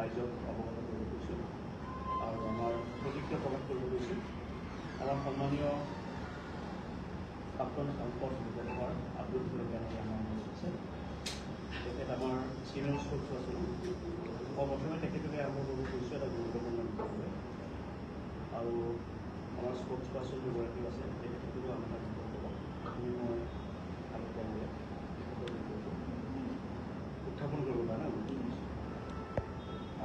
ৰাইজক অৱগত কৰিব গৈছোঁ আৰু আমাৰ প্ৰতিক্ৰিয়া প্ৰকাশ কৰিব গৈছোঁ। আমাৰ সন্মানীয় প্ৰাক্তন সাংসদ ডক্টৰ আব্দুল কালাম আমাৰ মাজত আছে। তেখেত আমাৰ চিনিয়ৰ স্পৰ্টছ পাৰ্চন। মই প্ৰথমে তেখেতকে আৰম্ভ কৰিব গৈছোঁ এটা গুৰুত্বপূৰ্ণ বিষয় আৰু আমাৰ স্পৰ্টছ পাৰ্চন দুগৰাকীও আছে, তেখেতকো আমাৰ মই আগতীয়াকৈ উত্থাপন কৰিব কাৰণে অনুৰোধ কৰিছোঁ।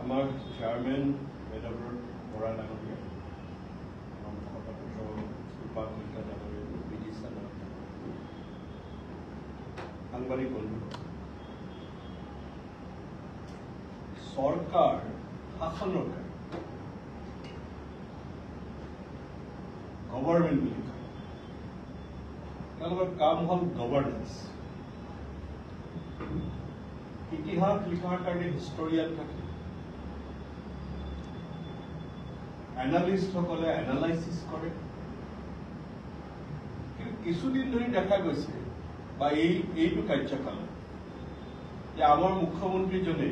আমাৰ চেয়াৰমেন বেদব্ৰত বৰা ডাঙৰীয়া, শিল্পা কলিতা ডাঙৰীয়া, বিদিশা সাংবাদিক বন্ধু, চৰকাৰ শাসনৰ গভৰ্ণমেণ্ট বুলি কয়, তেওঁলোকৰ কাম হ'ল গভৰ্ণেন্স। ইতিহাস লিখাৰ কাৰণে হিষ্টৰিয়ান থাকে, এনালিষ্টসকলে এনালাইচিছ কৰে। কিন্তু কিছুদিন ধৰি দেখা গৈছে বা এইটো কাৰ্যকালত যে আমাৰ মুখ্যমন্ত্ৰীজনে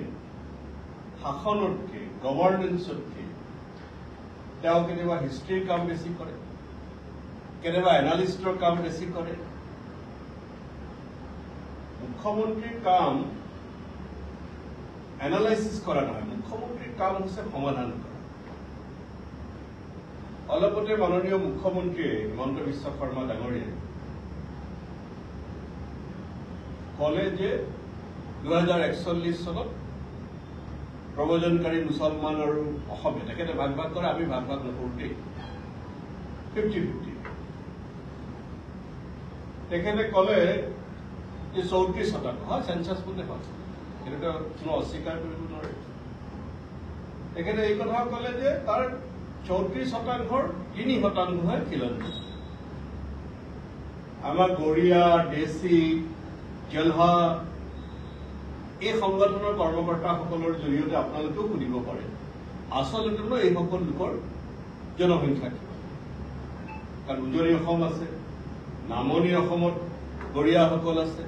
শাসনতকৈ গভৰ্ণেন্সতকৈ তেওঁ কেতিয়াবা হিষ্ট্ৰীৰ কাম বেছি কৰে, কেতিয়াবা এনালিষ্টৰ কাম বেছি কৰে। মুখ্যমন্ত্ৰীৰ কাম এনালাইচিছ কৰা নহয়, মুখ্যমন্ত্ৰীৰ কাম হৈছে সমাধান কৰা। অলপতে মাননীয় মুখ্যমন্ত্ৰীয়ে হিমন্ত বিশ্ব শৰ্মা ডাঙৰীয়াই ক'লে যে 2041 চনত প্ৰব্ৰজনকাৰী মুছলমান আৰু অসমীয়া তেখেতে ভাগ ভাগ কৰে, আমি ভাগ ভাগ নকৰোঁতেই 50-50। তেখেতে ক'লে যে 34% হয়, চেঞ্চাছ মতে হয়, সেইটোতো কোনো অস্বীকাৰ কৰিব নোৱাৰে। তেখেতে এই কথা ক'লে যে তাৰ 34%ৰ 3%হে খিলঞ্জীয়া। আমাৰ গৰিয়া, দেশী, জলহা এই সংগঠনৰ কৰ্মকৰ্তাসকলৰ জৰিয়তে আপোনালোকেও সুধিব পাৰে আচলতেনো এইসকল লোকৰ জনসংখ্যা কিমান। কাৰণ উজনি অসম আছে, নামনি অসমত গৰিয়াসকল আছে,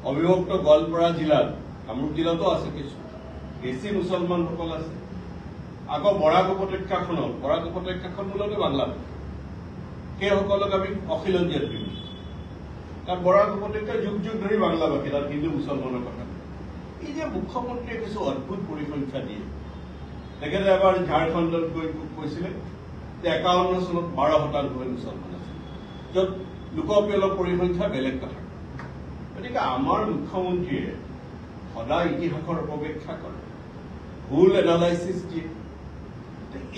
অবিভক্ত গোৱালপাৰা জিলাত, কামৰূপ জিলাতো আছে কিছু বেছি মুছলমানসকল আছে। আকৌ বৰাক উপত্যকাখন মূলতে বাংলাদেশ, সেইসকলক আমি অখিলঞ্জীয়াত দিওঁ। কাৰণ বৰাক উপত্যকা যুগ যুগ ধৰি বাংলাভাষী, তাত হিন্দু মুছলমানৰ কথা। এই যে মুখ্যমন্ত্ৰীয়ে কিছু অদ্ভুত পৰিসংখ্যা দিয়ে, তেখেতে এবাৰ ঝাৰখণ্ডত গৈ কৈছিলে যে 51 চনত 12% মুছলমান আছিল, য'ত লোকপিয়লৰ পৰিসংখ্যা বেলেগ কথা। গতিকে আমাৰ মুখ্যমন্ত্ৰীয়ে সদায় ইতিহাসৰ অপব্যাখ্যা কৰে, ভুল এনালাইচিছ দিয়ে।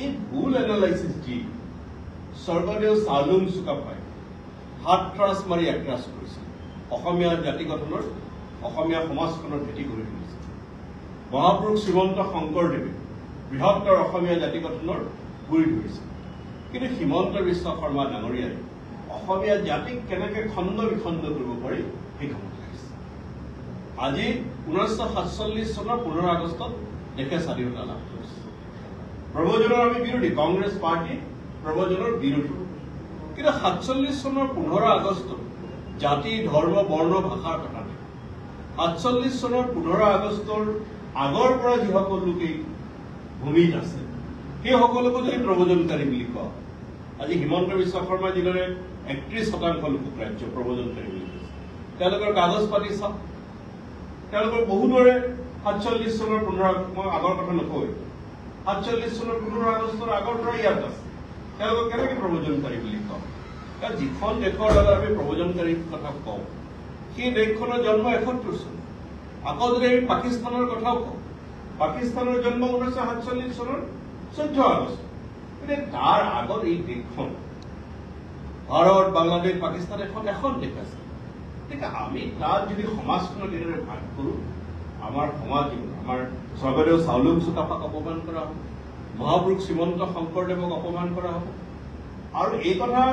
এই ভুল এনালাইচিছ দি স্বৰ্গদেউ চাওলুং চুকাফাই হাতৰাচ মাৰি একৰাচ কৰিছিল, অসমীয়া জাতি গঠনৰ, অসমীয়া সমাজখনৰ ভেটি গঢ়ি তুলিছিল। মহাপুৰুষ শ্ৰীমন্ত শংকৰদেৱে বৃহত্তৰ অসমীয়া জাতি গঠনৰ গুৰি ধৰিছিল। কিন্তু হিমন্ত বিশ্ব শৰ্মা ডাঙৰীয়াই অসমীয়া জাতিক কেনেকৈ খণ্ড বিখণ্ড কৰিব পাৰি সেই কামত লাগিছে। আজি 1947 চনৰ 15 আগষ্টত দেশে স্বাধীনতা লাভ কৰিছে। প্ৰব্ৰজনৰ আমি বিৰোধী, কংগ্ৰেছ পাৰ্টি প্ৰব্ৰজনৰ বিৰোধী। কিন্তু 47 চনৰ 15 আগষ্টত জাতি, ধৰ্ম, বৰ্ণ, ভাষাৰ কথা নাই। 47 চনৰ 15 আগষ্টৰ আগৰ পৰা যিসকল লোকে ভূমিত আছে সেইসকলকো যদি প্ৰব্ৰজনকাৰী বুলি কোৱা, আজি হিমন্ত বিশ্ব শৰ্মা জিলাৰে 31% লোকক ৰাজ্য প্ৰব্ৰজনকাৰী বুলি কৈছে। তেওঁলোকৰ কাগজ পাতি চাওক, তেওঁলোকৰ বহুদৰে 47 চনৰ 15, মই আগৰ কথা নকয়, 47 চনৰ 15 আগষ্টৰ আগৰ পৰা ইয়াত আছে। তেওঁলোকক কেনেকৈ প্ৰব্ৰজনকাৰী বুলি কওঁ? কাৰণ যিখন দেশৰ লগত আমি প্ৰব্ৰজনকাৰীৰ কথা কওঁ, সেই দেশখনৰ জন্ম 71 চন। আকৌ যদি আমি পাকিস্তানৰ কথাও কওঁ, পাকিস্তানৰ জন্ম 1947 চনৰ 14 আগষ্ট। গতিকে তাৰ আগত এই দেশখন, ভাৰত, বাংলাদেশ, পাকিস্তান এখন দেশ আছে। গতিকে আমি তাত যদি সমাজখনক এনেদৰে ভাগ কৰোঁ, আমাৰ সমাজ, আমাৰ স্বৰ্গদেউ চাওলুং চুকাফাক অপমান কৰা হ'ব, মহাপুৰুষ শ্ৰীমন্ত শংকৰদেৱক অপমান কৰা হ'ব। আৰু এই কথা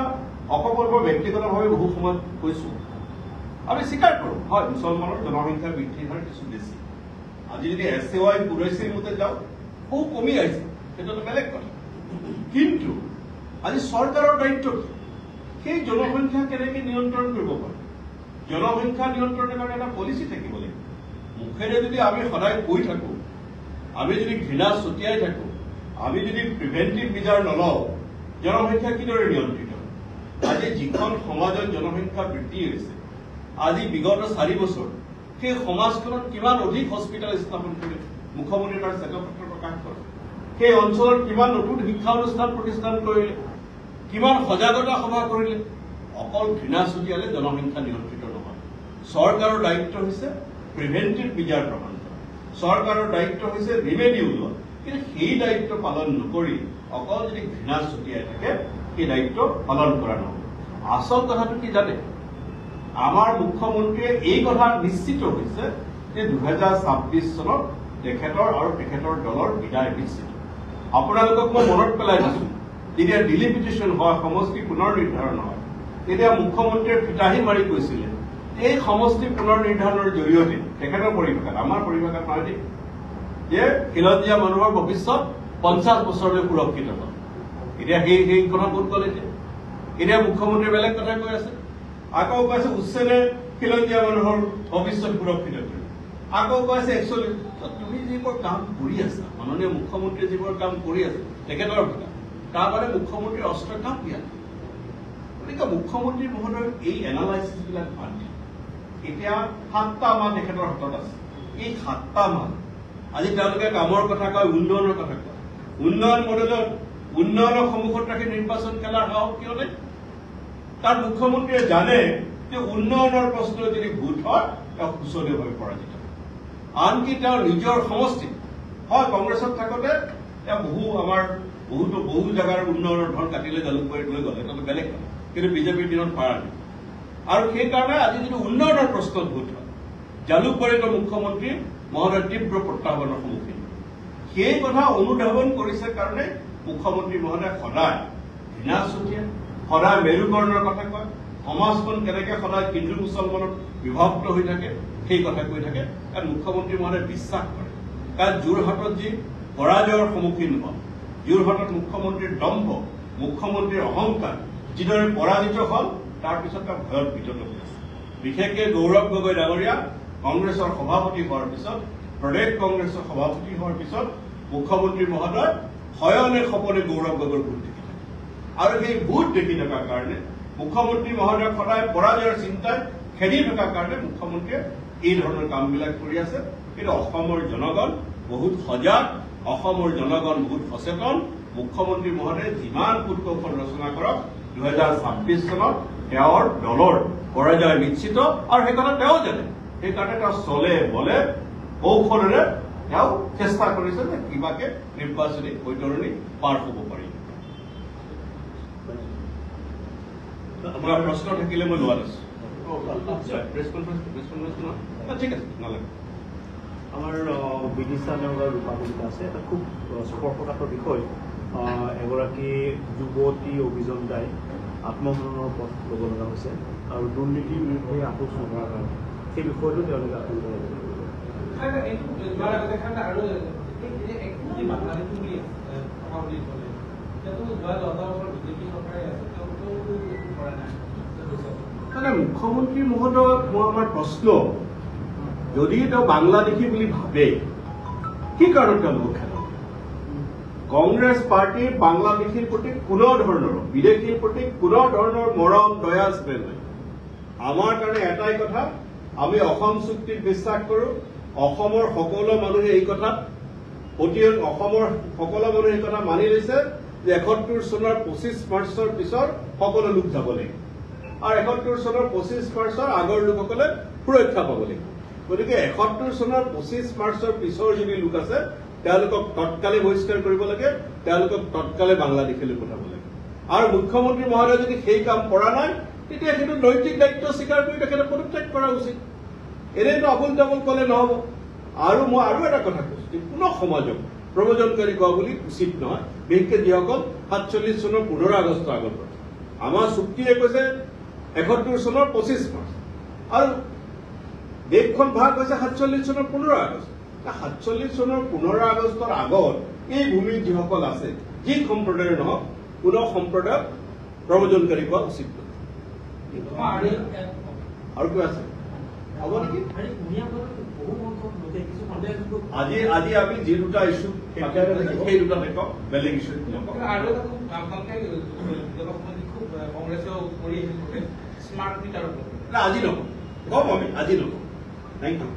অপকল্প ব্যক্তিগতভাৱে বহু সময়ত কৈছোঁ, আমি স্বীকাৰ কৰোঁ, হয় মুছলমানৰ জনসংখ্যা বৃদ্ধিৰ হাৰ কিছু বেছি। আজি যদি SCY কুৰাইশীৰ মতে যাওঁ, বহু কমি আহিছে, সেইটো এটা বেলেগ কথা। কিন্তু আজি চৰকাৰৰ দায়িত্ব কি? সেই জনসংখ্যা কেনেকৈ নিয়ন্ত্ৰণ কৰিব পাৰে? জনসংখ্যা নিয়ন্ত্ৰণৰ কাৰণে এটা পলিচি থাকিব লাগিব। মুখেৰে যদি আমি সদায় কৈ থাকোঁ আমি যদি ঘৃণা ছটিয়াই থাকো, আমি যদি প্ৰিভেণ্টিভ মেজাৰ নলওঁ, জনসংখ্যা কিদৰে নিয়ন্ত্ৰিত? আজি যিখন সমাজত জনসংখ্যা বৃদ্ধি হৈছে, আজি বিগত 4 বছৰ সেই সমাজখনত কিমান অধিক হস্পিটেল স্থাপন কৰিলে মুখ্যমন্ত্ৰীয়ে তাৰ শ্বেতপত্ৰ প্ৰকাশ কৰে। সেই অঞ্চলত কিমান নতুন শিক্ষা অনুষ্ঠান প্ৰতিষ্ঠান কৰিলে, কিমান সজাগতা সভা কৰিলে। অকল ঘৃণা ছটিয়ালে জনসংখ্যা নিয়ন্ত্ৰিত নহয়। চৰকাৰৰ দায়িত্ব হৈছে প্ৰিভেণ্টিভ মেজাৰ গ্ৰহণ কৰা, চৰকাৰৰ দায়িত্ব হৈছে ৰিমেডি উলিওৱা। কিন্তু সেই দায়িত্ব পালন নকৰি অকল যদি ঘৃণা ছটিয়াই থাকে, সেই দায়িত্ব পালন কৰা নহ'ব। আচল কথাটো কি জানে? আমাৰ মুখ্যমন্ত্ৰীয়ে এই কথা নিশ্চিত হৈছে যে 2026 চনত তেখেতৰ আৰু তেখেতৰ দলৰ বিদায় নিশ্চিত। আপোনালোকক মই মনত পেলাই দিছোঁ, যেতিয়া ডিলিমিটেশ্যন হয়, সমষ্টি পুনৰ নিৰ্ধাৰণ হয়, তেতিয়া মুখ্যমন্ত্ৰীয়ে ফিতাহী মাৰি কৈছিলে এই সমষ্টি পুনৰ নিৰ্ধাৰণৰ জৰিয়তে তেখেতৰ পৰিভাষাত, আমাৰ পৰিভাষাত নহয় দেই, যে খিলঞ্জীয়া মানুহৰ ভৱিষ্যত 50 বছৰলৈ সুৰক্ষিত হয়। এতিয়া সেই কথা ক'ত গ'ল? এতিয়া মুখ্যমন্ত্ৰীয়ে বেলেগ কথা কৈ আছে। আকৌ কৈছে উচ্ছেদে খিলঞ্জীয়া মানুহৰ ভৱিষ্যত সুৰক্ষিত কৰিব। আকৌ কৈছে একচুৱেলি তুমি যিবোৰ কাম কৰি আছা, মাননীয় মুখ্যমন্ত্ৰীয়ে যিবোৰ কাম কৰি আছে তেখেতৰ কথা, তাৰ বাবে মুখ্যমন্ত্ৰীৰ অস্ত্ৰ কাম দিয়া। গতিকে মুখ্যমন্ত্ৰী মহোদয়ৰ এই এনালাইচিছবিলাক বাদ দিয়ে। এতিয়া 7টা মাহ তেখেতৰ হাতত আছে। এই 7টা মাহ আজি তেওঁলোকে কামৰ কথা কয়, উন্নয়নৰ কথা কয়। উন্নয়ন মডেলত উন্নয়নৰ সন্মুখত ৰাখি নিৰ্বাচন খেলাৰ সাহস কিয় নাই? তাৰ মুখ্যমন্ত্ৰীয়ে জানে যে উন্নয়নৰ প্ৰশ্ন যদি ভোট হয় তেওঁ সুচলীয় হৈ পৰাজিত। আনকি তেওঁৰ নিজৰ সমষ্টিত হয়, কংগ্ৰেছত থাকোঁতে তেওঁ বহু জেগাৰ উন্নয়নৰ ধন কাটিলে, জালুকবাৰীত লৈ গ'লে, তাতে বেলেগ কথা। কিন্তু বিজেপিৰ দিনত পাৰা নাই। আৰু সেইকাৰণে আজি যদি উন্নয়নৰ প্ৰশ্নত ভোট হয়, জালুকবাৰীত মুখ্যমন্ত্ৰী মহোদয় তীব্ৰ প্ৰত্যাহ্বানৰ সন্মুখীন। সেই কথা অনুধাৱন কৰিছে কাৰণে মুখ্যমন্ত্ৰী মহোদয় সদায় ঘৃণা ছটিয়াই, সদায় মেৰুকৰণৰ কথা কয়, সমাজখন কেনেকৈ সদায় হিন্দু মুছলমানত বিভক্ত হৈ থাকে সেই কথা কৈ থাকে। কাৰণ মুখ্যমন্ত্ৰী মহোদয় বিশ্বাস কৰে, কাৰণ যোৰহাটত যি পৰাজয়ৰ সন্মুখীন হ'ল, যোৰহাটত মুখ্যমন্ত্ৰীৰ দম্ভ, মুখ্যমন্ত্ৰীৰ অহংকাৰ যিদৰে পৰাজিত হ'ল, তাৰপিছত তেওঁ ভয়ত বিতত হৈছে। বিশেষকৈ গৌৰৱ গগৈ ডাঙৰীয়া কংগ্ৰেছৰ সভাপতি হোৱাৰ পিছত, প্ৰদেশ কংগ্ৰেছৰ সভাপতি হোৱাৰ পিছত মুখ্যমন্ত্ৰী মহোদয় শয়নে সপনে গৌৰৱ গগৈৰ ভোট দেখি থাকে। আৰু সেই ভোট দেখি থকাৰ কাৰণে মুখ্যমন্ত্ৰী মহোদয় সদায় পৰাজয়ৰ চিন্তাই খেদি থকাৰ কাৰণে মুখ্যমন্ত্ৰীয়ে এই ধৰণৰ কামবিলাক কৰি আছে। কিন্তু অসমৰ জনগণ বহুত সজাগ, অসমৰ জনগণ বহুত সচেতন। মুখ্যমন্ত্ৰী মহোদয়ে যিমান কূটকৌশল ৰচনা কৰক, 2026 চনত তেওঁৰ দলৰ পৰাজয় নিশ্চিত। আৰু সেই কথা তেওঁ জানে। সেইকাৰণে তেওঁ চলে বলে কৌশলেৰে তেওঁ চেষ্টা কৰিছে যে কিবাকে নিৰ্বাচনী বৈতৰণি পাৰ হ'ব পাৰি। আপোনাৰ প্ৰশ্ন থাকিলে মই লোৱা নাছো। প্ৰেছ কনফাৰেন্স ঠিক আছে, নালাগে। আমাৰ বিদিশা নেওগাঁও ৰূপা কবিতা আছে, এটা খুব স্পৰ্শকাতৰ বিষয়। এগৰাকী যুৱতী অভিযন্তাই আত্মসন্মানৰ পথ ল'ব লগা হৈছে আৰু দুৰ্নীতিৰ বিৰুদ্ধে আপোচ নকৰাৰ কাৰণে সেই বিষয়টো তেওঁলোকে আশংকা ল'ব। মুখ্যমন্ত্ৰী মহোদয়ক মই আমাৰ প্ৰশ্ন, যদি তেওঁ বাংলাদেশী বুলি ভাবে, কি কাৰণত তেওঁলোকক খেলা? কংগ্ৰেছ পাৰ্টীৰ বাংলাদেশীৰ প্ৰতি কোনো ধৰণৰ, বিদেশীৰ প্ৰতি কোনো ধৰণৰ মৰম দয়া স্নেহ নাই। আমাৰ কাৰণে এটাই কথা, আমি অসম চুক্তিত বিশ্বাস কৰোঁ। অসমৰ সকলো মানুহে এই কথাত অসমৰ সকলো মানুহে এই কথা মানি লৈছে যে 71 চনৰ 25 মাৰ্চৰ পিছৰ সকলো লোক যাব লাগিব আৰু 71 চনৰ 25 মাৰ্চৰ আগৰ লোকসকলে সুৰক্ষা পাব লাগিব। গতিকে 71 চনৰ 25 মাৰ্চৰ পিছৰ যদি লোক আছে তেওঁলোকক তৎকালে বহিষ্কাৰ কৰিব লাগে, তেওঁলোকক তৎকালে বাংলাদেশলৈ পঠাব লাগে। আৰু মুখ্যমন্ত্ৰী মহোদয়ে যদি সেই কাম কৰা নাই, তেতিয়া সেইটো নৈতিক দায়িত্ব স্বীকাৰ কৰি তেখেতে পদত্যাগ কৰা উচিত। এনেইতো আবুল তাবুল ক'লে নহ'ব। আৰু মই আৰু এটা কথা কৈছোঁ যে কোনো সমাজক প্ৰব্ৰজনকাৰী কোৱা বুলি উচিত নহয়, বিশেষকৈ যিসকল 47 চনৰ 15 আগষ্টৰ আগৰ পৰা। আমাৰ চুক্তিয়ে কৈছে 71 চনৰ 25 মাৰ্চ আৰু দেশখন ভাগ হৈছে 47 চনৰ 15 আগষ্ট। 47 চনৰ 15 আগষ্টৰ আগত এই ভূমিত যিসকল আছে, যি সম্প্ৰদায়ৰ নহওক, কোনো সম্প্ৰদায়ক প্ৰব্ৰজনকাৰী কোৱা উচিত নহয়। আৰু কিবা আছে হ'ব নেকি? বহু সংখ্যক লোকে কিছু সন্দেহযোগ্য আজি আমি যি দুটা ইস্যু সেই দুটা দেখক, বেলেগ ইস্যু নকওঁ। আৰু এটা খুব ভালকে খুব কংগ্ৰেছেও কৰি আহিছে স্মাৰ্ট মিটাৰৰ ওপৰত। আজি নকওঁ, কম আমি আজি নকওঁ। Thank U.